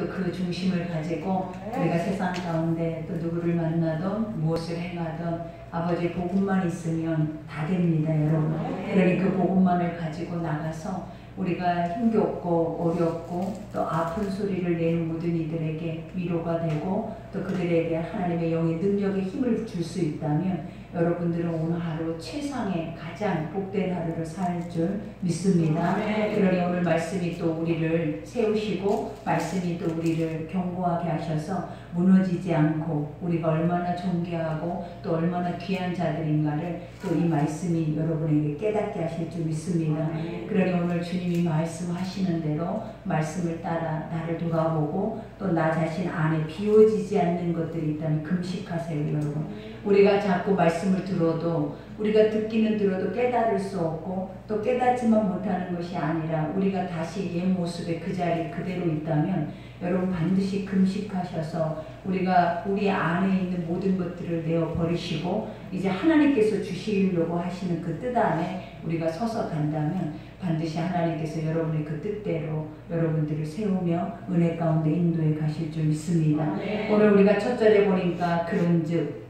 또 그 중심을 가지고 우리가 세상 가운데 또 누구를 만나든 무엇을 행하든 아버지 복음만 있으면 다 됩니다, 여러분. 그러니 그 복음만을 가지고 나가서 우리가 힘겹고 어렵고 또 아픈 소리를 내는 모든 이들에게 위로가 되고 또 그들에게 하나님의 영의 능력의 힘을 줄 수 있다면 여러분들은 오늘 하루 최상의 가장 복된 하루를 살 줄 믿습니다. 그러니 오늘 말씀이 또 우리를 세우시고 말씀이 또 우리를 견고하게 하셔서 무너지지 않고 우리가 얼마나 존귀하고 또 얼마나 귀한 자들인가를 또 이 말씀이 여러분에게 깨닫게 하실 줄 믿습니다. 그러니 오늘 주님이 말씀하시는 대로 말씀을 따라 나를 돌아보고 또 나 자신 안에 비워지지 않는 것들이 있다면 금식하세요, 여러분. 우리가 자꾸 말씀을 들어도 우리가 듣기는 들어도 깨달을 수 없고 또 깨닫지만 못하는 것이 아니라 우리가 다시 옛 모습의 그 자리 그대로 있다면 여러분 반드시 금식하셔서 우리가 우리 안에 있는 모든 것들을 내어 버리시고 이제 하나님께서 주시려고 하시는 그 뜻 안에 우리가 서서 간다면 반드시 하나님께서 여러분의 그 뜻대로 여러분들을 세우며 은혜 가운데 인도해 가실 줄 믿습니다. 오늘 우리가 첫 절에 보니까 그런즉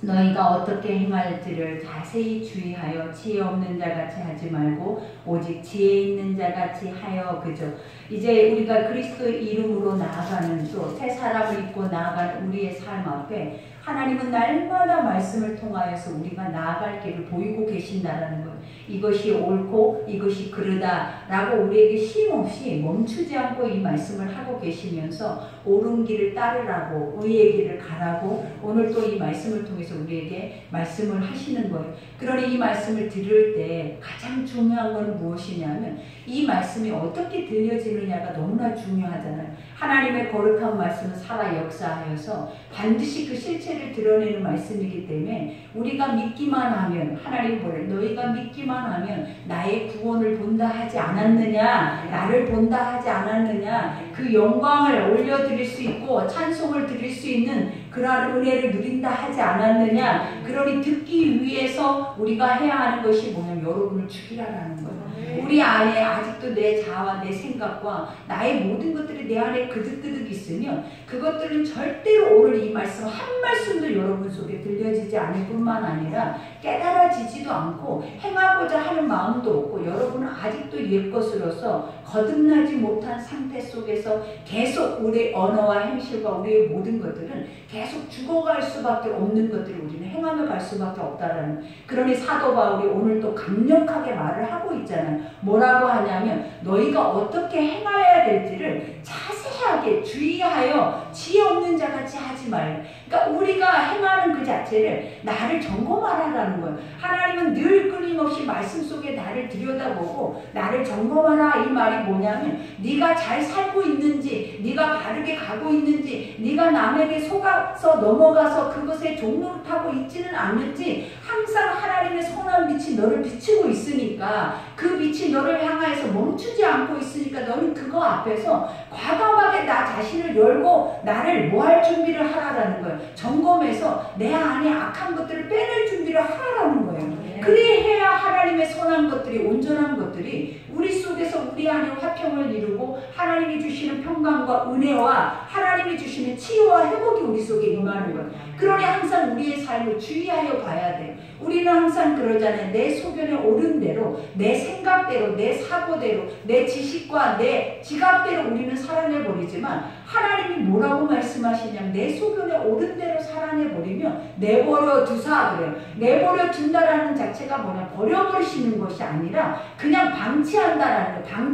너희가 어떻게 행할지를 자세히 주의하여 지혜 없는 자같이 하지 말고 오직 지혜 있는 자같이 하여. 그죠? 이제 우리가 그리스도의 이름으로 나아가는 또 새 사람을 입고 나아가는 우리의 삶 앞에 하나님은 날마다 말씀을 통하여서 우리가 나아갈 길을 보이고 계신다라는 것. 이것이 옳고 이것이 그르다라고 우리에게 쉼없이 멈추지 않고 이 말씀을 하고 계시면서 옳은 길을 따르라고 의의 길을 가라고 오늘 또 이 말씀을 통해서 우리에게 말씀을 하시는 거예요. 그러니 이 말씀을 들을 때 가장 중요한 건 무엇이냐면 이 말씀이 어떻게 들려지느냐가 너무나 중요하잖아요. 하나님의 거룩한 말씀은 살아 역사하여서 반드시 그 실체를 드러내는 말씀이기 때문에 우리가 믿기만 하면 하나님 뭐래? 너희가 믿기만 하면 나의 구원을 본다 하지 않았느냐? 나를 본다 하지 않았느냐? 그 영광을 올려드릴 수 있고 찬송을 드릴 수 있는 그러한 은혜를 누린다 하지 않았느냐? 그러니 듣기 위해서 우리가 해야 하는 것이 뭐냐면 여러분을 죽이라라는 거예요. 우리 안에 아직도 내 자아와 내 생각과 나의 모든 것들이 내 안에 그득그득 있으면 그것들은 절대로 오늘 이 말씀 한 말씀도 여러분 속에 들려지지 않을 뿐만 아니라 깨달아지지도 않고 행하고자 하는 마음도 없고 여러분은 아직도 옛것으로서 거듭나지 못한 상태 속에서 계속 우리의 언어와 행실과 우리의 모든 것들은 계속 죽어갈 수밖에 없는 것들을 우리는 행하며 갈 수밖에 없다라는. 그러니 사도 바울이 오늘 또 강력하게 말을 하고 있잖아요. 뭐라고 하냐면 너희가 어떻게 행하여야 될지를 자세하게 주의하여 지혜 없는 자같이 하지 말라. 그러니까 우리가 행하는 그 자체를 나를 점검하라는 거예요. 하나님은 늘 끊임없이 말씀 속에 나를 들여다보고 나를 점검하라 이 말이 뭐냐면 네가 잘 살고 있는지 네가 바르게 가고 있는지 네가 남에게 속아서 넘어가서 그것에 종노릇하고 있지는 않는지 항상 하나님의 선한 빛이 너를 비추고 있으니까 그 빛이 너를 향하여서 멈추지 않고 있으니까 너는 그거 앞에서 과감하게 나 자신을 열고 나를 뭐 할 준비를 하라라는 거예요. 점검해서 내 안에 악한 것들을 빼낼 준비를 하라라는 거예요. 그래야 하나님의 선한 것들이 온전한 것들이 우리 속에서 우리 안에 화평을 이루고 하나님이 주시는 평강과 은혜와 하나님이 주시는 치유와 회복이 우리 속에 임하는 거예요. 그러니 항상 우리의 삶을 주의하여 봐야 돼요. 우리는 항상 그러잖아요. 내 소견에 옳은 대로 내 생각대로 내 사고대로 내 지식과 내 지각대로 우리는 살아내버리지만 하나님이 뭐라고 말씀하시냐면 내 소견에 옳은 대로 살아내버리면 내버려 두사 그래요. 내버려 둔다라는 자체가 뭐냐 버려버리시는 것이 아니라 그냥 방치한다라는 거예요.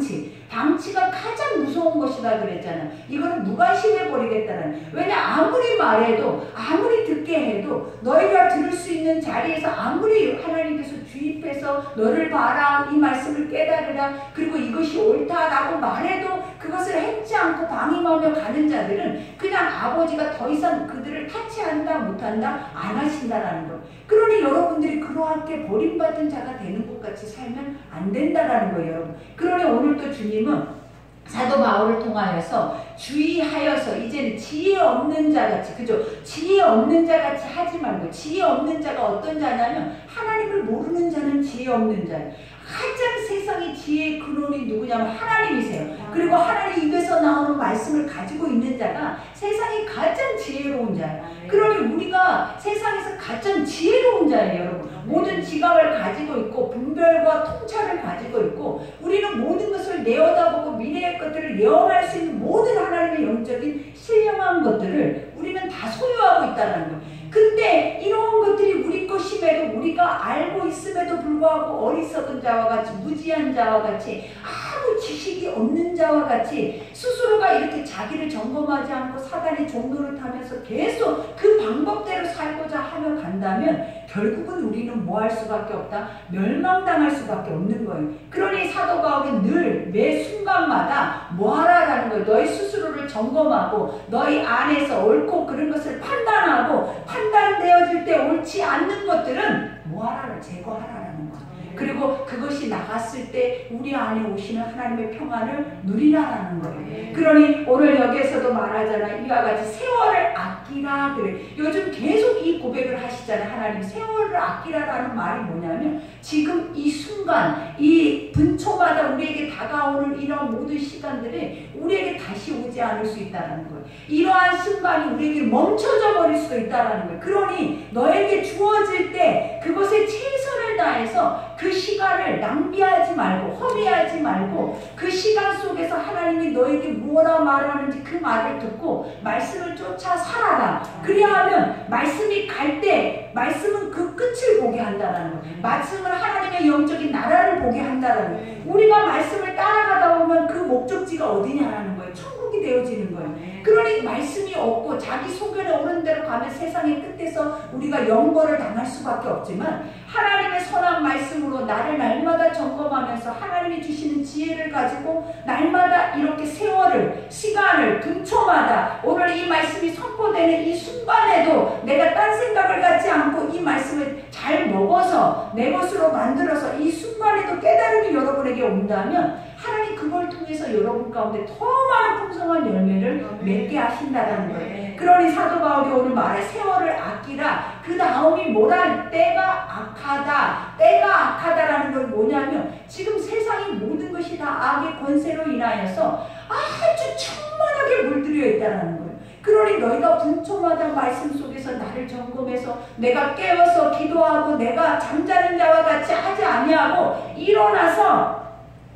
방치가 가장 무서운 것이다 그랬잖아요. 이거는 무관심해버리겠다는. 왜냐 아무리 말해도 아무리 듣게 해도 너희가 들을 수 있는 자리에서 아무리 하나님께서 주입해서 너를 봐라 이 말씀을 깨달으라 그리고 이것이 옳다라고 말해도 그것을 행치 않고 방임하며 가는 자들은 그냥 아버지가 더 이상 그들을 타치한다 못한다 안 하신다라는 것. 그러니 여러분들이 그러하게 버림받은 자가 되는 것 같이 살면 안 된다라는 거예요, 여러분. 그러니 오늘 또 주님은 사도 바울을 통하여서 주의하여서 이제는 지혜 없는 자같이, 그죠? 지혜 없는 자같이 하지 말고 지혜 없는 자가 어떤 자냐면 하나님을 모르는 자는 지혜 없는 자예요. 가장 세상의 지혜의 근원이 누구냐면 하나님이세요. 그리고 하나님 입에서 나오는 말씀을 가지고 있는 자가 세상에 가장 지혜로운 자예요. 그러니 우리가 세상에서 가장 지혜로운 자예요, 여러분. 모든 지각을 가지고 있고 분별과 통찰을 가지고 있고 우리는 모든 것을 내어다보고 미래의 것들을 예언할 수 있는 모든 하나님의 영적인 신령한 것들을 우리는 다 소유하고 있다는 거예요. 근데 이런 것들이 우리 것임에도 우리가 알고 있음에도 불구하고 어리석은 자와 같이 무지한 자와 같이 아무 지식이 없는 자와 같이 스스로가 이렇게 자기를 점검하지 않고 사단의 종로를 타면서 계속 그 방법대로 살고자 하며 간다면 결국은 우리는 뭐 할 수밖에 없다? 멸망당할 수밖에 없는 거예요. 그러니 사도 바울이 늘 매 순간마다 뭐 하라라는 거예요. 너희 스스로를 점검하고 너희 안에서 옳고 그른 것을 판단하고 판단되어질 때 옳지 않는 것들은 뭐 하라를 제거하라라는 거예요. 그리고 그것이 나갔을 때 우리 안에 오시는 하나님의 평안을 누리라라는 거예요. 그러니 오늘 여기에서도 말하잖아요. 이와 같이 세월을 아끼라 그래. 요즘 계속 이 고백을 하시잖아요. 하나님 세월을 아끼라라는 말이 뭐냐면 지금 이 순간 이 분초마다 우리에게 다가오는 이런 모든 시간들이 우리에게 다시 오지 않을 수 있다는 거예요. 이러한 순간이 우리에게 멈춰져 버릴 수도 있다는 거예요. 그러니 너에게 주어질 때 그것에 최선을 다해서 그 시간을 낭비하지 말고 허비하지 말고 그 시간 속에서 하나님이 너에게 뭐라 말하는지 그 말을 듣고 말씀을 쫓아 살아라. 그리하면 말씀이 갈 때 말씀은 그 끝을 보게 한다는 거예요. 말씀은 하나님의 영적인 나라를 보게 한다는 거예요. 우리가 말씀을 따라가다 보면 그 목적지가 어디냐라는 거예요. 천국이 되어지는 거예요. 그러니 말씀이 없고 자기 소견에 오는 대로 가면 세상의 끝에서 우리가 영벌을 당할 수밖에 없지만 하나님의 선한 말씀으로 나를 날마다 점검하면서 하나님이 주시는 지혜를 가지고 날마다 이렇게 세월을 시간을 분초마다 오늘 이 말씀이 선포되는 이 순간에도 내가 딴 생각을 갖지 않고 이 말씀을 잘 먹어서 내 것으로 만들어서 이 순간에도 깨달음이 여러분에게 온다면 하나님 그걸 통해서 여러분 가운데 더 많은 풍성한 열매를 맺게 하신다는 거예요. 그러니 사도 바울이 오늘 말해 세월을 아끼라. 그 다음이 뭐라? 때가 악하다. 때가 악하다라는 건 뭐냐면 지금 세상의 모든 것이 다 악의 권세로 인하여서 아주 충만하게 물들여 있다는 거예요. 그러니 너희가 분초마다 말씀 속에서 나를 점검해서 내가 깨어서 기도하고 내가 잠자는 자와 같이 하지 아니하고 일어나서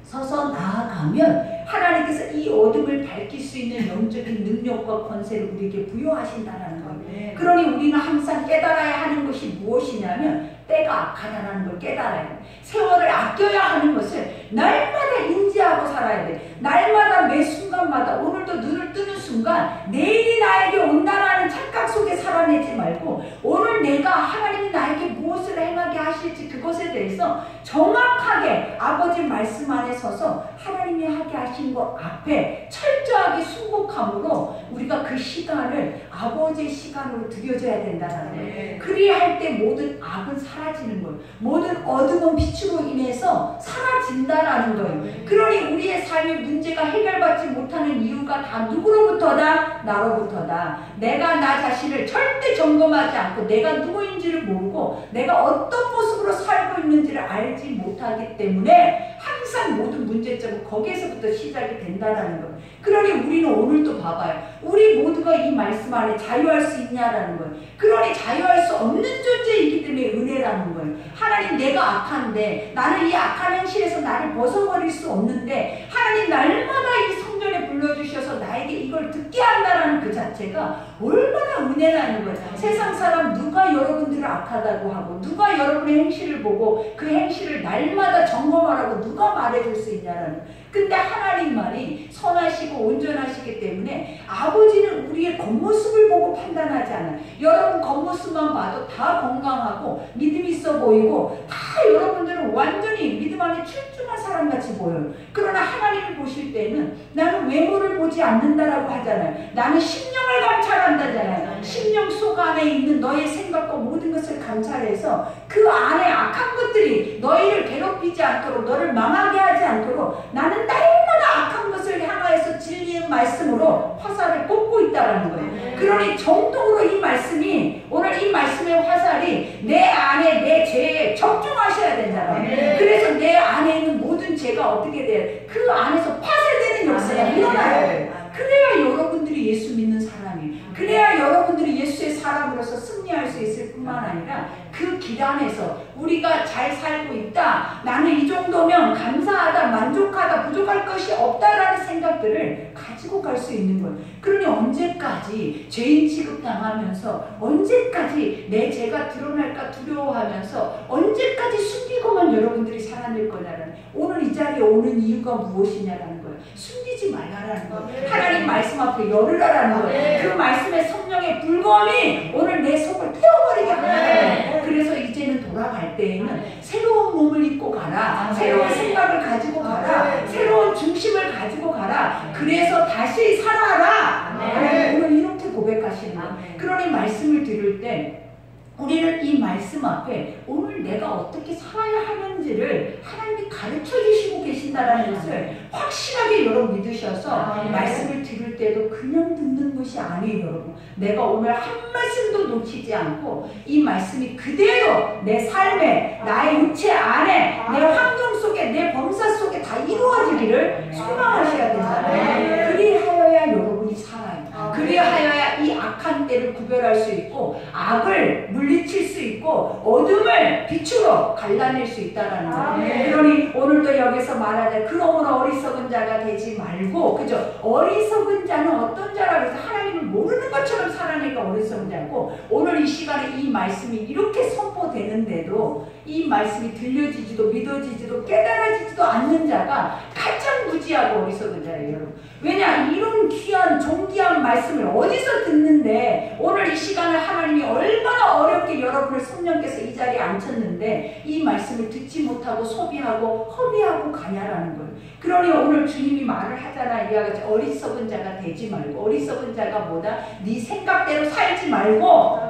서서 나아가면 하나님께서 이 어둠을 밝힐 수 있는 영적인 능력과 권세를 우리에게 부여하신다는 거예요. 그러니 우리는 항상 깨달아야 하는 것이 무엇이냐면 때가 악하다는 걸 깨달아야 돼. 세월을 아껴야 하는 것을 날마다 인지하고 살아야 돼. 날마다 매 순간마다 오늘도 눈을 뜨는 순간 내일이 나에게 온다라는 착각 속에 살아내지 말고 오늘 내가 하나님이 나에게 무엇을 행하게 하실지 그것에 대해서 정확하게 아버지 말씀 안에 서서 하나님이 하게 하신 것 앞에 철저하게 순복함으로 우리가 그 시간을 아버지의 시간으로 드려줘야 된다는 거예요. 그리할 때 모든 악은 사라지는 거예요. 모든 어둠은 빛으로 인해서 사라진다라는 거예요. 그러니 우리의 삶의 문제가 해결받지 못하는 이유가 다 누구로부터다? 나로부터다. 내가 나 자신을 절대 점검하지 않고 내가 누구인지를 모르고 내가 어떤 모습으로 살고 있는지를 알지 못하기 때문에 항상 모든 문제점은 거기에서부터 시작이 된다는 거예요. 그러니 우리는 오늘도 봐봐요. 우리 모두가 이 말씀 안에 자유할 수 있냐라는 거예요. 그러니 자유할 수 없는 존재이기 때문에 은혜라는 거예요. 하나님 내가 악한데 나는 이 악한 현실에서 나를 벗어버릴 수 없는데 하나님 날마다 이 성전에 불러주셔서 나에게 이걸 듣게 한다라는 그 자체가 얼마나 은혜라는 거예요. 세상 사람 누가 여러분들을 악하다고 하고 누가 여러분의 행실을 보고 그 행실을 날마다 점검하라고 누가 말해줄 수 있냐라는 거예요. 근데 하나님만이 선하시고 온전하시기 때문에 아버지는 우리의 겉모습을 보고 판단하지 않아요. 여러분 겉모습만 봐도 다 건강하고 믿음 있어 보이고 다 여러분들은 완전히 믿음 안에 출중한 사람같이 보여요. 그러나 하나님을 보실 때는 나는 외모를 보지 않는다라고 하잖아요. 나는 심령을 감찰한다잖아요. 심령 속 안에 있는 너의 생각과 모든 것을 감찰해서 그 안에 악한 것들이 너희를 괴롭히지 않도록 너를 망하게 하지 않도록 나는 날마다 악한 것을 향하여서 진리의 말씀으로 화살을 꽂고 있다라는 거예요. 그러니 정통으로 이 말씀이, 오늘 이 말씀의 화살이 내 안에 내 죄에 적중하셔야 된다라는 거예요. 그래서 내 안에 있는 모든 죄가 어떻게 돼요? 그 안에서 파쇄되는 역사가 일어나요. 그래야 여러분들이 예수 믿는 사람이, 그래야 여러분들이 예수의 사람으로서 승리할 수 있을 뿐만 아니라 그 길 안에서 우리가 잘 살고 있다, 나는 이 정도면 감사하다, 만족하다, 부족할 것이 없다라는 생각들을 가지고 갈 수 있는 거예요. 그러니 언제까지 죄인 취급당하면서, 언제까지 내 죄가 드러날까 두려워하면서, 언제까지 숨기고만 여러분들이 살아낼 거냐라는, 오늘 이 자리에 오는 이유가 무엇이냐라는 거예요. 숨기지 말라라는 거예요. 하나님 말씀 앞에 열으라라는 거예요. 그 말씀의 성령의 불검이 오늘 내 속을 태워버리게 하는 거예요. 그래서 이제는 돌아갈 때에는 새로운 몸을 입고 가라, 새로운 생각을 가지고 가라, 새로운 중심을 가지고 가라, 그래서 다시 살아라. 오늘 이렇게 고백하시는 거예요. 그러니 말씀을 들을 때 우리는 이 말씀 앞에 오늘 내가 어떻게 살아야 하는지를 하나님이 가르쳐 주시고 계신다라는 것을 확실하게 여러분 믿으셔서 말씀을 들을 때도 그냥 듣는 것이 아니에요. 여러분, 내가 오늘 한 말씀도 놓치지 않고 이 말씀이 그대로 내 삶에, 나의 육체 안에, 내 환경 속에, 내 범사 속에 다 이루어지기를 소망하셔야 된다. 그리하여야 여러분이 살아요. 그리하여야 이 악한 때를 구별할 수 있고, 악을 물리칠 수 있고, 어둠을 빛으로 갈라낼 수 있다는 거예요. 그러니 오늘도 여기서 말하자. 그러므로 어리석은 자가 되지 말고, 그죠? 어리석은 자는 어떤 자라고 해서 하나님을 모르는 것처럼 살아내니까 어리석은 자고, 오늘 이 시간에 이 말씀이 이렇게 선포되는데도 이 말씀이 들려지지도 믿어지지도 깨달아지지도 않는 자가 가장 무지하고 어리석은 자예요, 여러분. 왜냐? 이런 귀한 존귀한 말씀을 어디서 듣는데, 오늘 이 시간에 하나님이 얼마나 어렵게 여러분을 성령께서 이 자리에 앉혔는데 이 말씀을 듣지 못하고 소비하고 허비하고 가냐라는 거예요. 그러니 오늘 주님이 말을 하잖아. 이야기하지. 어리석은 자가 되지 말고, 어리석은 자가 뭐다? 네 생각대로 살지 말고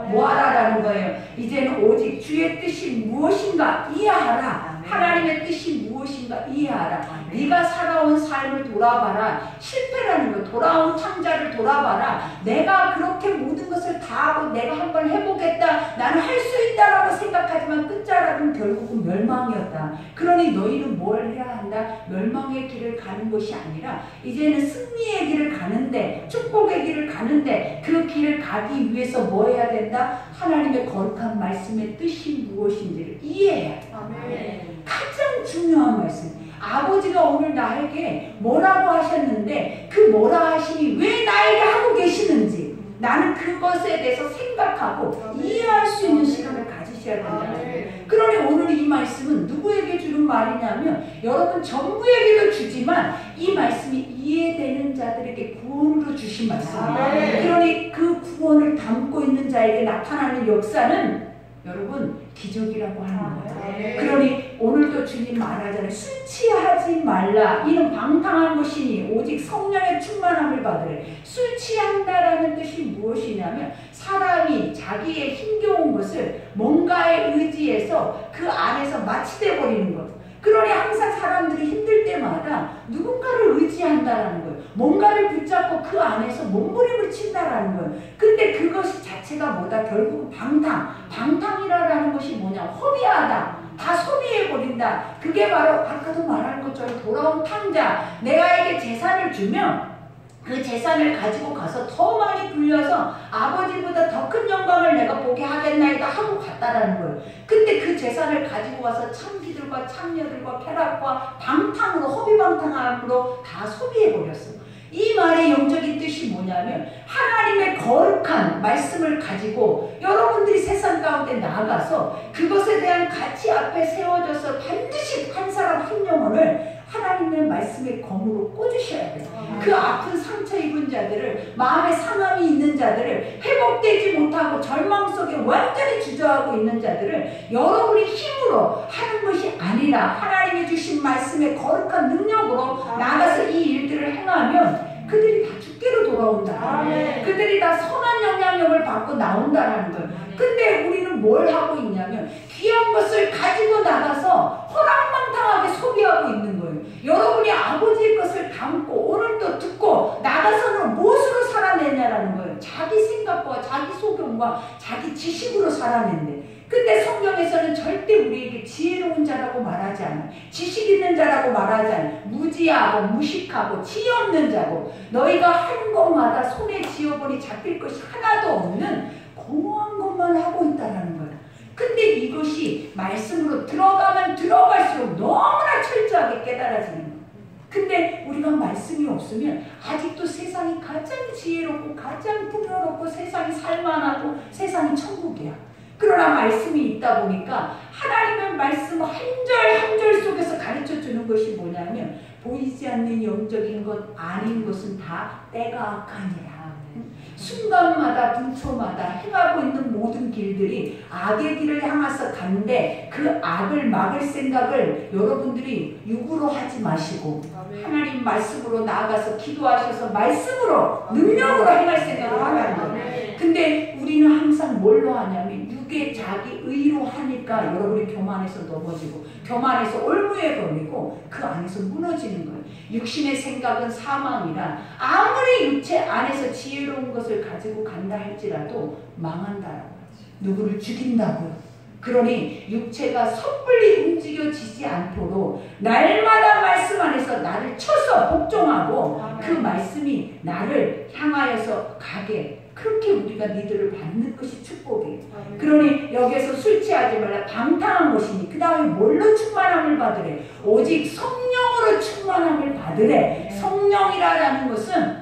뭐하라라는 거예요. 이제는 오직 주의 뜻이 무엇인가 이해하라. 하나님의 뜻이 무엇인가 이해하라. 네가 살아온 삶을 돌아봐라. 실패라는 거, 돌아온 창자를 돌아봐라. 내가 그렇게 모든 것을 다 하고 내가 한번 해보겠다, 나는 할 수 있다라고 생각하지만 끝자락은 결국은 멸망이었다. 그러니 너희는 뭘 해야 한다? 멸망의 길을 가는 것이 아니라 이제는 승리의 길을 가는데, 축복의 길을 가는데, 그 길을 가기 위해서 뭐 해야 된다? 하나님의 거룩한 말씀의 뜻이 무엇인지를 이해해야 돼. 가장 중요한 말씀. 아버지가 오늘 나에게 뭐라고 하셨는데 그 뭐라 하시니 왜 나에게 하고 계시는지 나는 그것에 대해서 생각하고 이해할 수 있는 시간을 가지셔야 된다. 그러니 오늘 이 말씀은 누구에게 주는 말이냐면 여러분 전부에게도 주지만 이 말씀이 이해되는 자들에게 구원으로 주신 말씀입니다. 그러니 그 구원을 담고 있는 자에게 나타나는 역사는 여러분 기적이라고 하는 거예요. 그러니 오늘도 주님 말하잖아요. 술 취하지 말라. 이는 방탕한 것이니 오직 성령의 충만함을 받으래. 술 취한다라는 뜻이 무엇이냐면 사람이 자기의 힘겨운 것을 뭔가에 의지해서 그 안에서 마취돼 버리는 것. 그러니 항상 사람들이 힘들 때마다 누군가를 의지한다라는 거예요. 뭔가를 붙잡고 그 안에서 몸부림을 친다라는 거예요. 근데 그것이 자체가 뭐다? 결국 방탕. 방탕이라는 것이 뭐냐? 허비하다. 다 소비해버린다. 그게 바로 아까도 말한 것처럼 돌아온 탕자. 내가에게 재산을 주면 그 재산을 가지고 가서 더 많이 불려서 아버지보다 더 큰 영광을 내가 보게 하겠나이다 하고 갔다라는 거예요. 근데 그 재산을 가지고 와서 창기들과 창녀들과 쾌락과 방탕으로, 허비방탕함으로 다 소비해버렸어요. 이 말의 영적인 뜻이 뭐냐면 하나님의 거룩한 말씀을 가지고 여러분들이 세상 가운데 나아가서 그것에 대한 가치 앞에 세워져서 반드시 한 사람 한 영혼을 하나님의 말씀의 검으로 꽂으셔야 돼요. 그 아픈 상처 입은 자들을, 마음에 상함이 있는 자들을, 회복되지 못하고 절망 속에 완전히 주저하고 있는 자들을 여러분의 힘으로 하는 것이 아니라 하나님이 주신 말씀의 거룩한 능력으로 나가서 이 일들을 행하면 그들이 다 주께로 돌아온다. 그들이 다 선한 영향력을 받고 나온다라는 거예요. 근데 우리는 뭘 하고 있냐면 귀한 것을 가지고 나가서 허랑방탕 이상하게 소비하고 있는 거예요. 여러분이 아버지의 것을 담고 오늘도 듣고 나가서는 무엇으로 살아내냐라는 거예요. 자기 생각과 자기 소견과 자기 지식으로 살아낸대. 근데 성경에서는 절대 우리에게 지혜로운 자라고 말하지 않아요. 지식 있는 자라고 말하지 않아요. 무지하고 무식하고 지혜 없는 자고 너희가 하는 것마다 손에 쥐어보니 잡힐 것이 하나도 없는 공허한 것만 하고 있다는 거예요. 근데 이것이 말씀으로 들어가면 들어갈수록 너무나 철저하게 깨달아지는 거예요. 근데 우리가 말씀이 없으면 아직도 세상이 가장 지혜롭고 가장 풍요롭고 세상이 살만하고 세상이 천국이야. 그러나 말씀이 있다 보니까 하나님의 말씀 한 절 한 절 속에서 가르쳐 주는 것이 뭐냐면 보이지 않는 영적인 것 아닌 것은 다 때가 악하니라. 순간마다 분초마다 행하고 있는 모든 길들이 악의 길을 향해서 간데 그 악을 막을 생각을 여러분들이 육으로 하지 마시고 하나님 말씀으로 나아가서 기도하셔서 말씀으로 능력으로 행할 생각을 하라는 거예요. 근데 우리는 항상 뭘로 하냐면 육의 자기 의로 하니까 여러분이 교만해서 넘어지고 교만해서 올무에 걸리고 그 안에서 무너지는 거예요. 육신의 생각은 사망이라 아무리 육체 안에서 지혜로운 것을 가지고 간다 할지라도 망한다라고 하지. 누구를 죽인다고요. 그러니 육체가 섣불리 움직여지지 않도록 날마다 말씀 안에서 나를 쳐서 복종하고 그 말씀이 나를 향하여서 가게 그렇게 우리가 니들을 받는 것이 축복이에요. 그러니 여기에서 술 취하지 말라 방탕한 것이니 그 다음에 뭘로 충만함을 받으래? 오직 성령으로 충만함을 받으래. 성령이라는 것은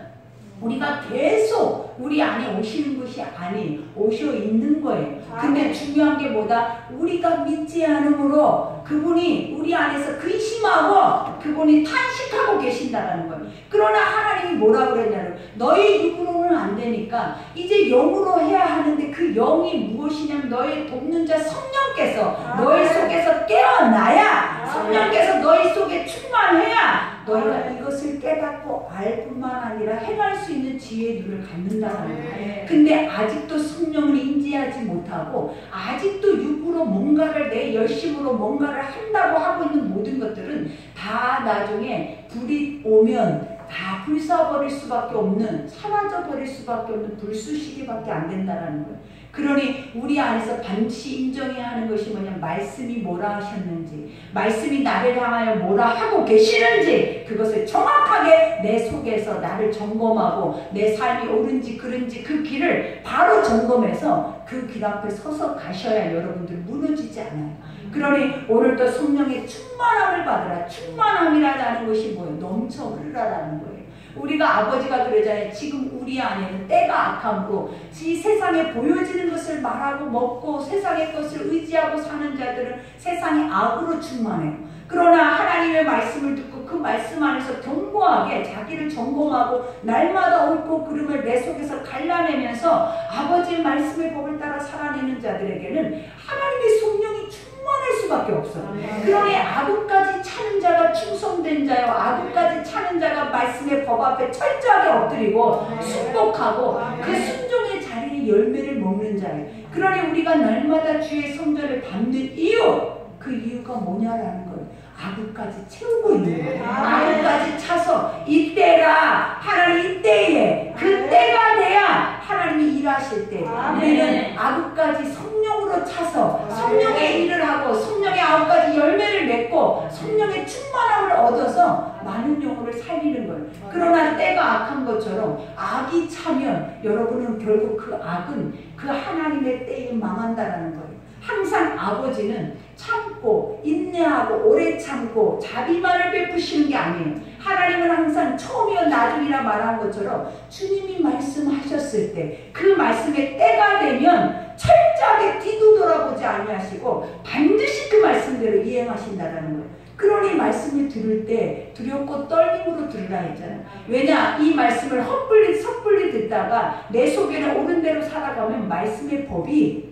우리가 계속 우리 안에 오시는 것이 아니 오셔 있는 거예요. 근데 중요한 게 뭐다? 우리가 믿지 않으므로 그분이 우리 안에서 근심하고 그분이 탄식하고 계신다는 거예요. 그러나 하나님이 뭐라고 그랬냐면 너희 육으로는 안 되니까 이제 영으로 해야 하는데 그 영이 무엇이냐면 너희 돕는 자 성령께서 너희 속에서 깨어나야 성령께서 너희 속에 충만해야 너희가 이것을 깨닫고 알 뿐만 아니라 행할 수 있는 지혜의 눈을 갖는다는 거예요. 근데 아직도 성령을 인지하지 못하고 아직도 육으로 뭔가를 내 열심으로 뭔가를 한다고 하고 있는 모든 것들은 다 나중에 불이 오면 다 불사버릴 수밖에 없는 사라져버릴 수밖에 없는 불수시기밖에 안 된다는 거예요. 그러니 우리 안에서 반드시 인정해야 하는 것이 뭐냐면 말씀이 뭐라 하셨는지 말씀이 나를 향하여 뭐라 하고 계시는지 그것을 정확하게 내 속에서 나를 점검하고 내 삶이 옳은지 그른지 그 길을 바로 점검해서 그 길 앞에 서서 가셔야 여러분들 무너지지 않아요. 그러니 오늘도 성령의 충만함을 받으라. 충만함이라는 것이 뭐예요? 넘쳐 흐르라라는 거예요. 우리가 아버지가 그러잖아요. 지금 우리 안에는 때가 악함으로 이 세상에 보여지는 것을 말하고 먹고 세상의 것을 의지하고 사는 자들은 세상의 악으로 충만해요. 그러나 하나님의 말씀을 듣고 그 말씀 안에서 견고하게 자기를 점검하고 날마다 옳고 그름을 내 속에서 갈라내면서 아버지의 말씀의 법을 따라 살아내는 자들에게는 하나님의 성령이 충만할 수밖에 없어요. 그러니 아구까지 차는 자가 충성된 자요 아구까지 차는 자가 말씀의 법 앞에 철저하게 엎드리고 순복하고 그 순종의 자리에 열매를 먹는 자예요. 그러니 우리가 날마다 주의 성전을 밟는 이유 그 이유가 뭐냐라는 거예요. 아구까지 채우고 있는 거예요. 아구까지 차서 이때라 하나님 이때에 그때가 돼야 하나님이 일하실 때 우리는 아구까지 성령으로 차서 성령의 일을 하고 성령의 9가지 열매를 맺고 성령의 충만함을 얻어서 많은 영혼을 살리는 거예요. 그러나 때가 악한 것처럼 악이 차면 여러분은 결국 그 악은 그 하나님의 때에 망한다는 거예요. 항상 아버지는 참고 인내하고 오래 참고 자비만을 베푸시는 게 아니에요. 하나님은 항상 처음이요 나중이라 말한 것처럼 주님이 말씀하셨을 때 그 말씀의 때가 되면 철저하게 뒤도 돌아보지 아니하시고 반드시 그 말씀대로 이행하신다는 거예요. 그러니 말씀을 들을 때 두렵고 떨림으로 들으라 했잖아요. 왜냐? 이 말씀을 섣불리 듣다가 내 속에는 옳은 대로 살아가면 말씀의 법이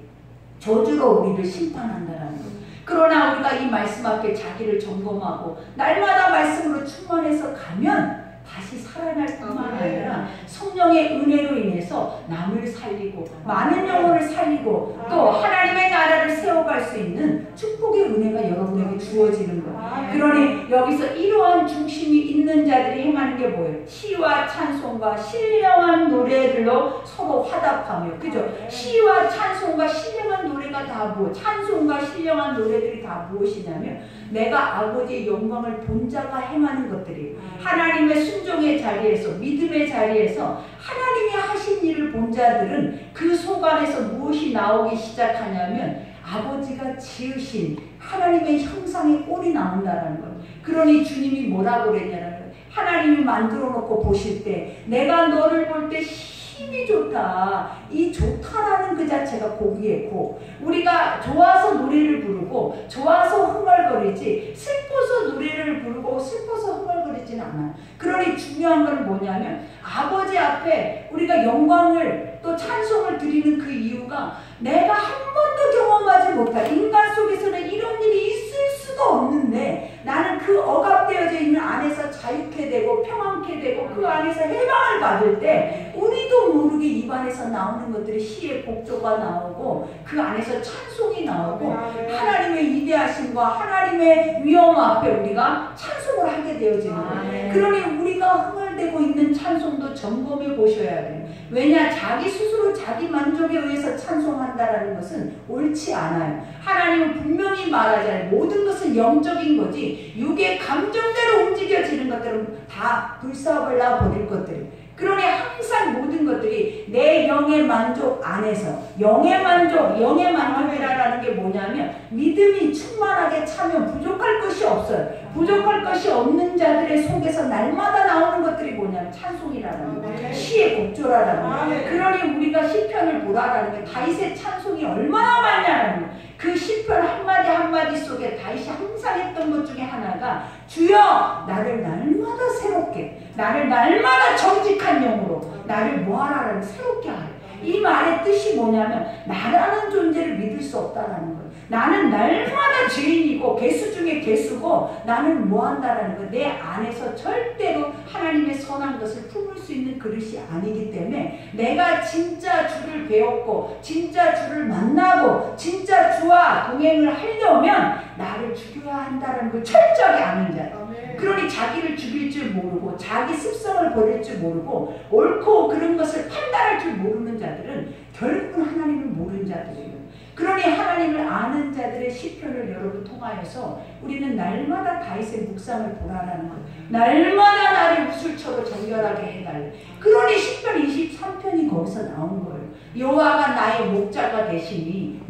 저주로 우리를 심판한다는 거예요. 그러나 우리가 이 말씀 앞에 자기를 점검하고 날마다 말씀으로 충만해서 가면 다시 살아날 뿐만 아니라 성령의 은혜로 인해서 남을 살리고 많은 영혼을 살리고 또 하나님의 나라를 세워갈 수 있는 축복의 은혜가 여러분에게 주어지는 거예요. 그러니 여기서 이러한 중심이 있는 자들이 행하는 게 뭐예요? 시와 찬송과 신령한 노래들로 서로 화답하며, 그죠? 시와 찬송과 신령한 노래가 다 찬송과 신령한 노래들이 다 무엇이냐면 내가 아버지의 영광을 본 자가 행하는 것들이에요. 하나님의 순종의 자리에서, 믿음의 자리에서 하나님이 하신 일을 본 자들은 그 속 안에서 무엇이 나오기 시작하냐면 아버지가 지으신 하나님의 형상의 꼴이 나온다는 거예요. 그러니 주님이 뭐라고 그랬냐는 거예요. 하나님이 만들어 놓고 보실 때 내가 너를 볼 때 힘이 좋다. 이 좋다라는 그 자체가 고귀했고, 우리가 좋아서 노래를 부르고 좋아서 흥얼거리지 슬퍼서 노래를 부르고 슬퍼서 흥얼거리지는 않아요. 그러니 중요한 건 뭐냐면 아버지 앞에 우리가 영광을 또 찬송을 드리는 그 이유가 내가 한 번도 경험하지 못한, 인간 속에서는 이런 일이 있을 수가 없는데 나는 그 억압되어져 있는 안에서 자유케 되고 평안케 되고 그 안에서 해방을 받을 때 우리도 모르게 입안에서 나오는 것들이 시의 곡조가 나오고 그 안에서 찬송이 나오고 하나님의 위대하심과 하나님의 위엄 앞에 우리가 찬송을 하게 되어지는 거예요. 그러니 우리가 흥얼대고 있는 찬송도 점검해 보셔야 돼요. 왜냐? 자기 스스로 자기 만족에 의해서 찬송한다라는 것은 옳지 않아요. 하나님은 분명히 말하잖아요. 모든 것은 영적인 거지 육의 감정대로 움직여지는 것들은 다 불사발라 버릴 것들이. 그러니 항상 모든 것들이 내 영의 만족 안에서, 영의 만족이라는 게 뭐냐면 믿음이 충만하게 차면 부족할 것이 없어요. 부족할 것이 없는 자들의 속에서 날마다 나오는 것들이 뭐냐면 찬송이라는 거예요. 시의 곡조라는 거예요. 그러니 우리가 시편을 보라라는 게 다윗의 찬송이 얼마나 많냐는 거예요. 그 시편 한마디 한마디 속에 다윗이 항상 했던 것 중에 하나가 주여 나를 날마다 새롭게, 나를 날마다 정직한 영으로 나를 뭐하라는 새롭게 하라. 이 말의 뜻이 뭐냐면 나라는 존재를 믿을 수 없다라는 거예요. 나는 날마다 죄인이고 개수 중에 개수고 나는 뭐한다라는 거예요. 내 안에서 절대로 하나님의 선한 것을 품을 수 있는 그릇이 아니기 때문에 내가 진짜 주를 배웠고 진짜 주를 만나고 진짜 주와 동행을 하려면 나를 죽여야 한다는 걸 철저하게 아는 자예요. 그러니 자기를 죽일 줄 모르고 자기 습성을 버릴 줄 모르고 옳고 그런 것을 판단할 줄 모르는 자들은 결국은 하나님을 모르는 자들이에요. 그러니 하나님을 아는 자들의 시편을 여러분 통하여서 우리는 날마다 다윗의 묵상을 보라라는 거예요. 날마다 나를 우술처로 정결하게 해달래. 그러니 시편 23편이 거기서 나온 거예요. 여호와가 나의 목자가 되시니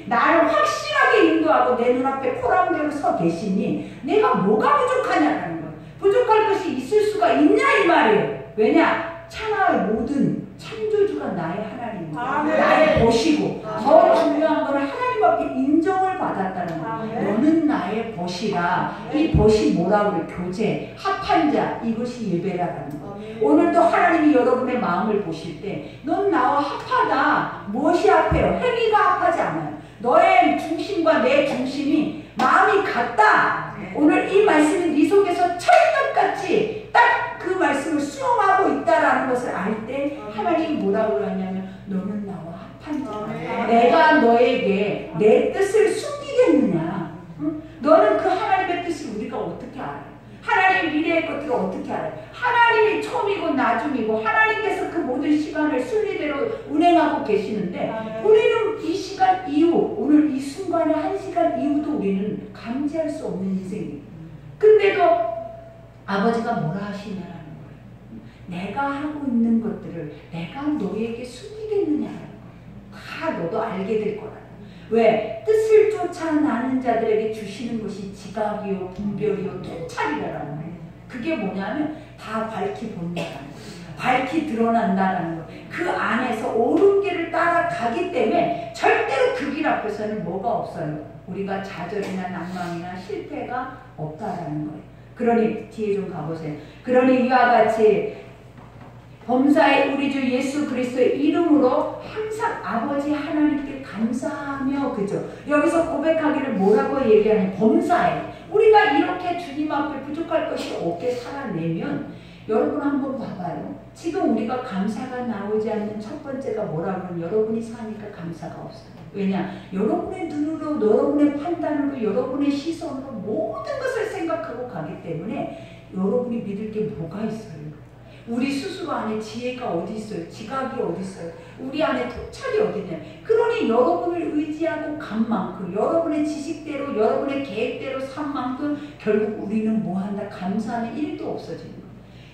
나를 확실하게 인도하고 내 눈앞에 코랑대로 서 계시니 내가 뭐가 부족하냐라는 거예요. 부족할 것이 있을 수가 있냐 이 말이에요. 왜냐? 천하의 모든 창조주가 나의 하나님이고 나의 벗이고 더 중요한 거는 하나님 앞에 인정을 받았다는 거예요. 너는 나의 벗이라. 이 벗이 뭐라고 해요? 교제, 합한 자, 이것이 예배라는 거예요. 오늘도 하나님이 여러분의 마음을 보실 때 넌 나와 합하다. 무엇이 합해요? 행위가 합하지 않아요. 너의 중심과 내 중심이 마음이 같다. 오늘 이 말씀이 네 속에서 찰떡같이 딱 그 말씀을 수용하고 있다라는 것을 알 때 하나님이 뭐라고 하냐면 너는 나와 합한 자다. 내가 너에게 내 뜻을 숨기겠느냐? 응? 너는 그 하나님의 뜻을 우리가 어떻게 알아요? 하나님의 미래의 것들을 어떻게 알아요? 하나님이 처음이고 나중이고 하나님께서 그 모든 시간을 순리대로 운행하고 계시는데 우리는 이 시간 이후, 오늘 이 순간의 한 시간 이후도 우리는 감지할 수 없는 인생이에요. 근데도 아버지가 뭐라 하시냐라는 거예요. 내가 하고 있는 것들을 내가 너에게 숨기겠느냐라는 거예요. 다 너도 알게 될 거라는 거예요. 왜? 뜻을 쫓아 나는 자들에게 주시는 것이 지각이요 분별이요 통찰이라는 거예요. 그게 뭐냐면 다 밝히 본다라는 거예요. 밝히 드러난다라는 거예요. 그 안에서 옳은 길을 따라가기 때문에 절대로 그 길 앞에서는 뭐가 없어요. 우리가 좌절이나 낭망이나 실패가 없다라는 거예요. 그러니 뒤에 좀 가보세요. 그러니 이와 같이 범사의 우리 주 예수 그리스도의 이름으로 항상 아버지 하나님께 감사하며, 그죠? 여기서 고백하기를 뭐라고 얘기하냐면 범사에 우리가 이렇게 주님 앞에 부족할 것이 없게 살아내면 여러분 한번 봐봐요. 지금 우리가 감사가 나오지 않는 첫 번째가 뭐라고? 여러분이 사니까 감사가 없어요. 왜냐? 여러분의 눈으로, 여러분의 판단으로, 여러분의 시선으로 모든 것을 생각하고 가기 때문에 여러분이 믿을 게 뭐가 있어요? 우리 스스로 안에 지혜가 어디 있어요? 지각이 어디 있어요? 우리 안에 통찰이 어디 있냐? 그러니 여러분을 의지하고 간 만큼, 여러분의 지식대로, 여러분의 계획대로 산 만큼 결국 우리는 뭐 한다? 감사는 1도 없어지는 거예요.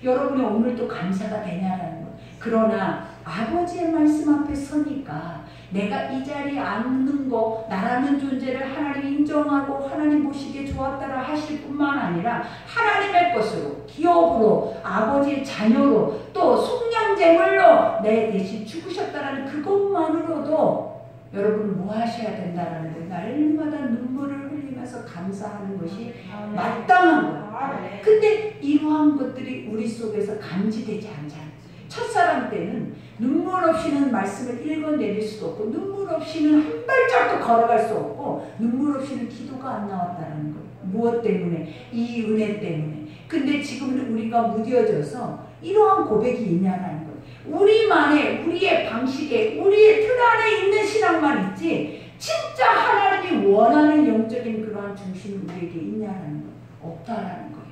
여러분이 오늘도 감사가 되냐라는 거예요. 그러나 아버지의 말씀 앞에 서니까 내가 이 자리에 앉는 거, 나라는 존재를 하나님 인정하고 하나님 보시기에 좋았다라 하실 뿐만 아니라 하나님의 것으로, 기업으로, 아버지의 자녀로, 또 속량제물로 내 대신 죽으셨다라는 그것만으로도 여러분 뭐 하셔야 된다라는 거예요. 날마다 눈물을 흘리면서 감사하는 것이 마땅한 거예요. 근데 이러한 것들이 우리 속에서 감지되지 않잖아요. 첫사람 때는 눈물 없이는 말씀을 읽어내릴 수도 없고, 눈물 없이는 한 발짝도 걸어갈 수 없고, 눈물 없이는 기도가 안 나왔다는 거예요. 무엇 때문에? 이 은혜 때문에. 근데 지금은 우리가 무뎌져서 이러한 고백이 있냐는 거예요. 우리만의, 우리의 방식에, 우리의 틀 안에 있는 신앙만 있지, 진짜 하나님이 원하는 영적인 그러한 중심이 우리에게 있냐는 거예요. 없다라는 거예요.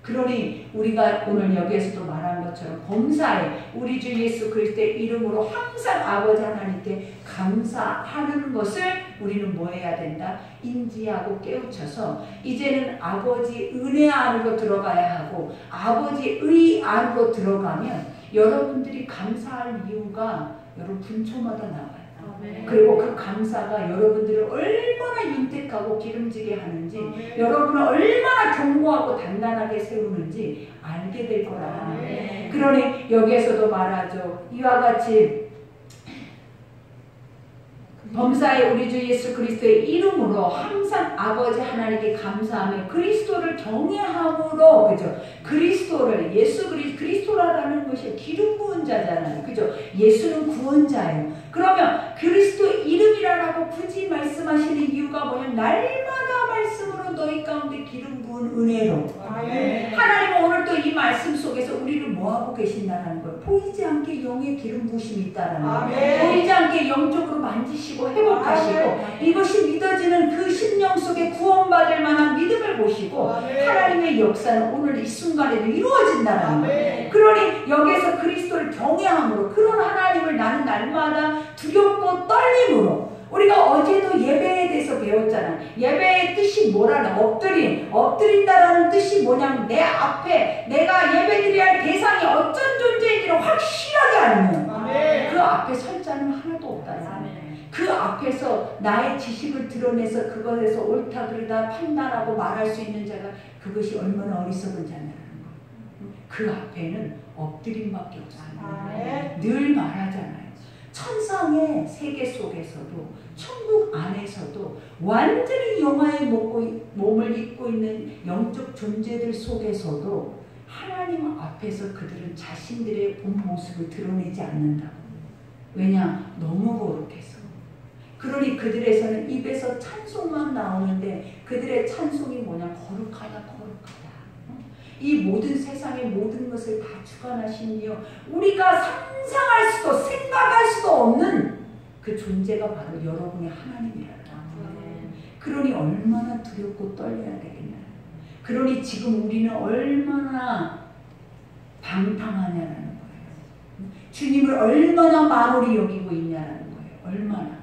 그러니 우리가 오늘 여기에서도 말한 것처럼 범사에 우리 주 예수 그리스도의 이름으로 항상 아버지 하나님께 감사하는 것을 우리는 뭐 해야 된다? 인지하고 깨우쳐서 이제는 아버지 은혜 안으로 들어가야 하고, 아버지의 안으로 들어가면 여러분들이 감사할 이유가 여러분 분초마다 나와요. 그리고 그 감사가 여러분들을 얼마나 윤택하고 기름지게 하는지, 여러분을 얼마나 견고하고 단단하게 세우는지 알게 될 거라. 그러니 여기에서도 말하죠. 이와 같이 범사에 우리 주 예수 그리스도의 이름으로 항상 아버지 하나님께 감사하며 그리스도를 경외함으로, 그죠? 그리스도를, 예수 그리스도라는 것이 기름 부은 자잖아요. 그죠? 예수는 구원자예요. 그러면 그리스도 이름이라고 굳이 말씀하시는 이유가 뭐냐면 날마다 말씀으로 너희 가운데 기름 부은 은혜로. 하나님은 오늘 또 이 말씀 속에서 우리를 뭐하고 계신다는 거예요. 보이지 않게 영의 기름 부으심이 있다는 거예요. 보이지 않게 영적으로 만지시고 회복하시고, 이것이 믿어지는 그 심령 속에 구원받을 만한 믿음을 보시고 하나님의 역사는 오늘 이 순간에도 이루어진다는 거예요. 그러니 여기에서 그리스도를 경외함으로, 그런 하나님을 나는 날마다 두렵고 떨림으로. 우리가 어제도 예배에 대해서 배웠잖아요. 예배의 뜻이 뭐라는, 엎드린다라는 뜻이 뭐냐면 내 앞에 내가 예배드려야 할 대상이 어떤 존재인지를 확실하게 알면 그 앞에 설 자는 하나도 없다는 거예요. 그 앞에서 나의 지식을 드러내서 그것에서 옳다 그르다 판단하고 말할 수 있는 자가 그것이 얼마나 어리석은 자냐는 거예요. 그 앞에는 엎드림밖에 없어요. 늘 말하잖아요. 천상의 세계 속에서도, 천국 안에서도 완전히 영화의 몸을 입고 있는 영적 존재들 속에서도 하나님 앞에서 그들은 자신들의 본 모습을 드러내지 않는다고. 왜냐? 너무 거룩해서. 그러니 그들에서는 입에서 찬송만 나오는데 그들의 찬송이 뭐냐? 거룩하다, 거룩하다. 이 모든 세상의 모든 것을 다 주관하신 이여, 우리가 상상할 수도 생각할 수도 없는 그 존재가 바로 여러분의 하나님이라는 거예요. 그러니 얼마나 두렵고 떨려야 되겠냐. 그러니 지금 우리는 얼마나 방탕하냐라는 거예요. 주님을 얼마나 만홀히 여기고 있냐라는 거예요.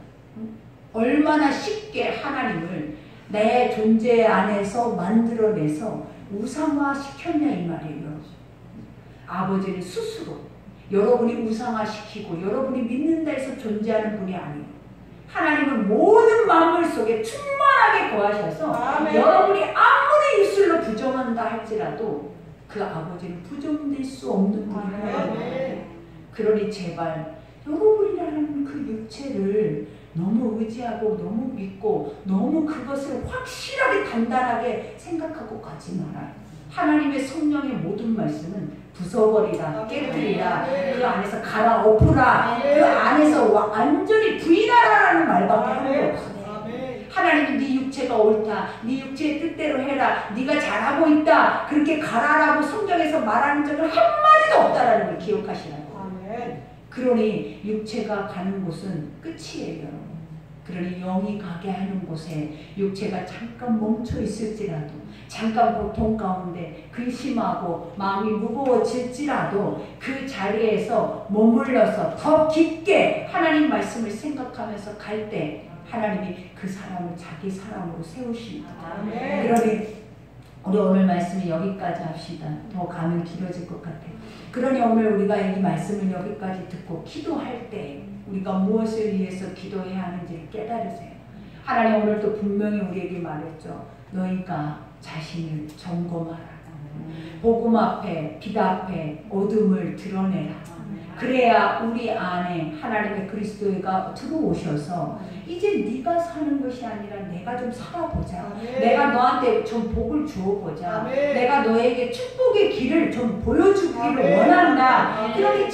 얼마나 쉽게 하나님을 내 존재 안에서 만들어내서 우상화 시켰냐 이 말이에요. 아버지는 스스로 여러분이 우상화시키고 여러분이 믿는다 해서 존재하는 분이 아니에요. 하나님은 모든 만물 속에 충만하게 거하셔서 여러분이 아무리 입술로 부정한다 할지라도 그 아버지는 부정될 수 없는 분이에요. 그러니 제발 여러분이라는 그 육체를 너무 의지하고 너무 믿고 너무 그것을 확실하게 단단하게 생각하고 가지 마라. 하나님의 성령의 모든 말씀은 부숴버리라, 깨뜨리라, 그 안에서 갈아엎으라, 그 안에서 완전히 부인하라라는 말밖에 하는 게 없어요. 하나님은 네 육체가 옳다. 네 육체의 뜻대로 해라. 네가 잘하고 있다. 그렇게 가라라고 성경에서 말하는 적은 한마디도 없다라는 걸 기억하시라고. 아멘. 그러니 육체가 가는 곳은 끝이에요. 그러니 영이 가게 하는 곳에 육체가 잠깐 멈춰 있을지라도, 잠깐 고통 가운데 근심하고 마음이 무거워질지라도 그 자리에서 머물러서 더 깊게 하나님 말씀을 생각하면서 갈 때 하나님이 그 사람을 자기 사람으로 세우십니다. 그러니 우리 오늘 말씀이 여기까지 합시다. 더 가면 길어질 것 같아요. 그러니 오늘 우리가 이 말씀을 여기까지 듣고 기도할 때 우리가 무엇을 위해서 기도해야 하는지를 깨달으세요. 하나님 오늘도 분명히 우리에게 말했죠. 너희가 자신을 점검하라. 복음 앞에, 빛 앞에 어둠을 드러내라. 그래야 우리 안에 하나님의 그리스도가 들어오셔서 이제 네가 사는 것이 아니라 내가 좀 살아보자. 아멘. 내가 너한테 좀 복을 주어보자. 아멘. 내가 너에게 축복의 길을 좀 보여주기를 아멘. 원한다. 아멘. 그러니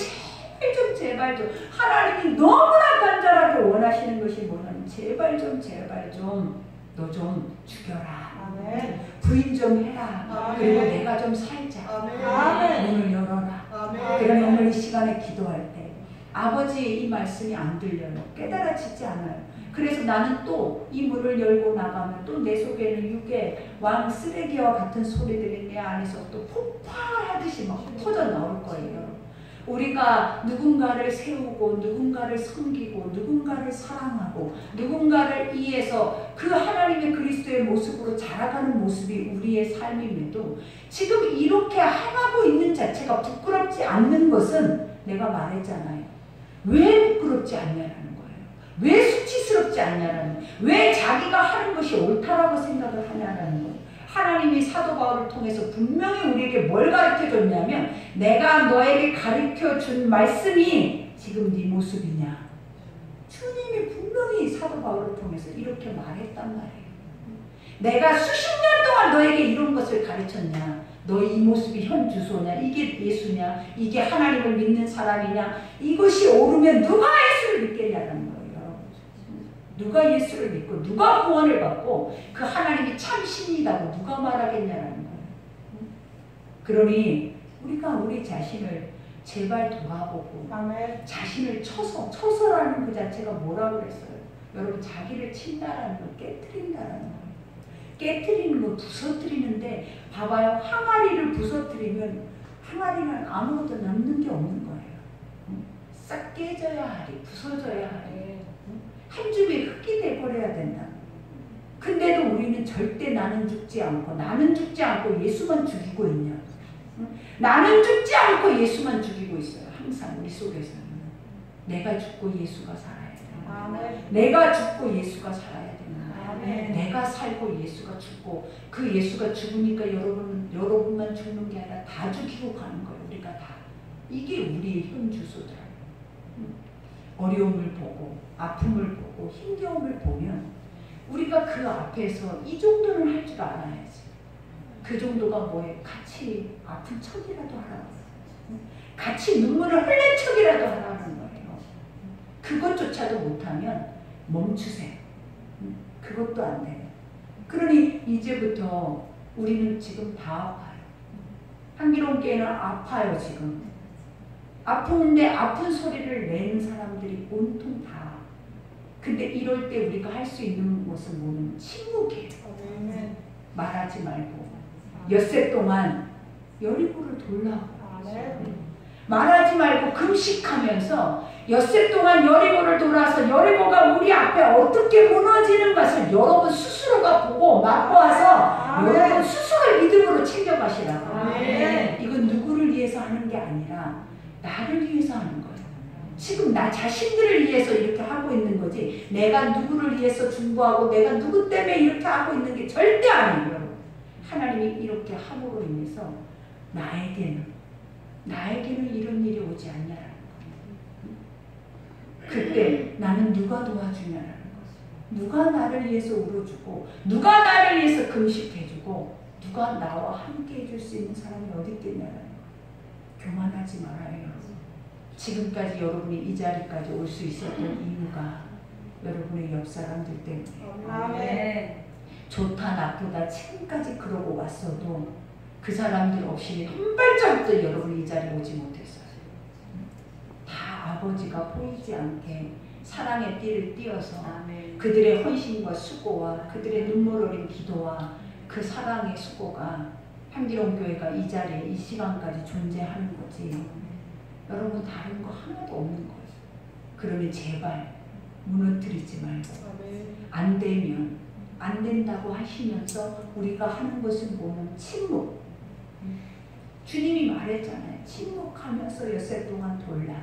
제발 좀 하나님이 너무나 간절하게 원하시는 것이 뭐냐면 제발 좀 너 좀 죽여라. 아멘. 부인 좀 해라. 아멘. 그리고 내가 좀 살자. 아멘. 문을 열어라. 아멘. 그러니 오늘 이 시간에 기도할 때 아버지의 이 말씀이 안 들려요. 깨달아지지 않아요. 그래서 나는 또 이 문을 열고 나가면 또 내 속에는 육의 왕 쓰레기와 같은 소리들이 내 안에서 또 폭파하듯이 막 터져 나올 거예요. 우리가 누군가를 세우고 누군가를 섬기고 누군가를 사랑하고 누군가를 이해해서 그 하나님의 그리스도의 모습으로 자라가는 모습이 우리의 삶임에도 지금 이렇게 하고 있는 자체가 부끄럽지 않는 것은 내가 말했잖아요. 왜 부끄럽지 않냐라는 거예요. 왜 수치스럽지 않냐라는 거예요. 왜 자기가 하는 것이 옳다라고 생각을 하냐라는 거예요. 하나님이 사도 바울을 통해서 분명히 우리에게 뭘 가르쳐줬냐면 내가 너에게 가르쳐준 말씀이 지금 네 모습이냐. 주님이 분명히 사도 바울을 통해서 이렇게 말했단 말이에요. 내가 수십 년 동안 너에게 이런 것을 가르쳤냐. 너 이 모습이 현 주소냐. 이게 예수냐. 이게 하나님을 믿는 사람이냐. 이것이 옳으면 누가 예수를 믿겠냐는 거예요. 누가 예수를 믿고 누가 구원을 받고 그 하나님이 참 신이라고 누가 말하겠냐라는 거예요. 그러니 우리가 우리 자신을 제발 돌아보고 아멘. 자신을 쳐서라는 그 자체가 뭐라고 그랬어요? 여러분 자기를 친다라는 걸 깨트린다라는 거예요. 깨트리는 건 부서뜨리는데 봐봐요. 항아리를 부서뜨리면 항아리는 아무것도 남는 게 없는 거예요. 싹 깨져야 하리, 부서져야 하리. 한 줌의 흙이 돼버려야 된다. 근데도 우리는 절대 나는 죽지 않고 예수만 죽이고 있냐. 나는 죽지 않고 예수만 죽이고 있어요. 항상 우리 속에서는. 내가 죽고 예수가 살아야 된다. 내가 죽고 예수가 살아야 된다. 내가 살고 예수가 죽고 그 예수가 죽으니까 여러분만 죽는 게 아니라 다 죽이고 가는 거예요. 우리가 다. 이게 우리의 현 주소더라. 어려움을 보고 아픔을 보고 힘겨움을 보면 우리가 그 앞에서 이 정도는 할 줄 알아야지. 그 정도가 뭐예요? 같이 아픈 척이라도 하라고. 같이 눈물을 흘린 척이라도 하라는 거예요. 그것조차도 못하면 멈추세요. 그것도 안 돼요. 그러니 이제부터 우리는 지금 다 아파요. 한기론교회는 아파요 지금. 아픈데 아픈 소리를 내는 사람들이 온통 다. 근데 이럴 때 우리가 할 수 있는 것은 뭐냐면 침묵이에요. 말하지 말고 엿새 동안 여리고를 돌라고. 말하지 말고 금식하면서 엿새 동안 여리고를 돌아서 여리고가 우리 앞에 어떻게 무너지는 것을 여러분 스스로가 보고 맛보아서 여러분 스스로 믿음으로 챙겨가시라고. 이건 누구를 위해서 하는 게 아니라 나를 위해서 하는 거예요. 지금 나 자신들을 위해서 이렇게 하고 있는 거지 내가 누구를 위해서 중보하고 내가 누구 때문에 이렇게 하고 있는 게 절대 아니에요. 하나님이 이렇게 함으로 인해서 나에게는 이런 일이 오지 않냐라는 거예요. 그때 나는 누가 도와주냐라는 거예요. 누가 나를 위해서 울어주고 누가 나를 위해서 금식해주고 누가 나와 함께 해줄 수 있는 사람이 어디 있겠냐라는 거예요. 교만하지 말아요. 지금까지 여러분이 이 자리까지 올 수 있었던 이유가 여러분의 옆 사람들 때문에. 아멘. 좋다 나쁘다 지금까지 그러고 왔어도 그 사람들 없이는 한 발짝도 여러분이 이 자리에 오지 못했어요. 다 아버지가 보이지 않게 사랑의 띠를 띄어서 그들의 헌신과 수고와 그들의 눈물 어린 기도와 그 사랑의 수고가 향기로운 교회가 이 자리에 이 시간까지 존재하는 거지. 여러분 다른 거 하나도 없는 거예요. 그러니 제발 무너뜨리지 말고 안 되면 안 된다고 하시면서 우리가 하는 것은 뭐냐면 침묵. 주님이 말했잖아요. 침묵하면서 엿새 동안 돌라.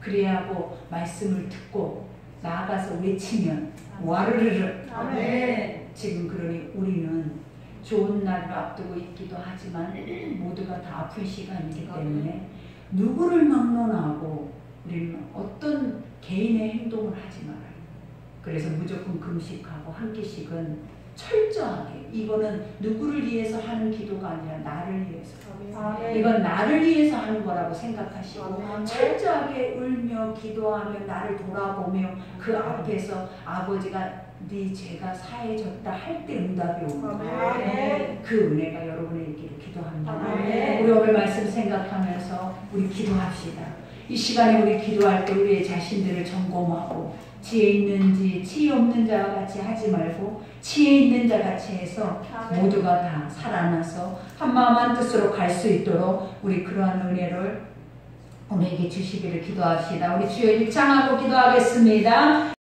그래야 하고 말씀을 듣고 나아가서 외치면 와르르르. 아멘. 지금 그러니 우리는 좋은 날을 앞두고 있기도 하지만 모두가 다 아픈 시간이기 때문에 누구를 막론하고 우리는 어떤 개인의 행동을 하지 말아요. 그래서 무조건 금식하고 한 끼씩은 철저하게, 이거는 누구를 위해서 하는 기도가 아니라 나를 위해서, 이건 나를 위해서 하는 거라고 생각하시고 철저하게 울며 기도하며 나를 돌아보며 그 앞에서 아버지가 네 죄가 사해졌다 할 때 응답이 오는 거예요. 그 은혜가 여러분의 있기를 기도합니다. 우리 오늘 말씀 생각하면서 우리 기도합시다. 이 시간에 우리 기도할 때 우리의 자신들을 점검하고 지혜 있는지 지혜 없는 자와 같이 하지 말고 지혜 있는 자 같이 해서 모두가 다 살아나서 한마음 한뜻으로 갈 수 있도록 우리 그러한 은혜를 우리에게 주시기를 기도합시다. 우리 주여 일창하고 기도하겠습니다.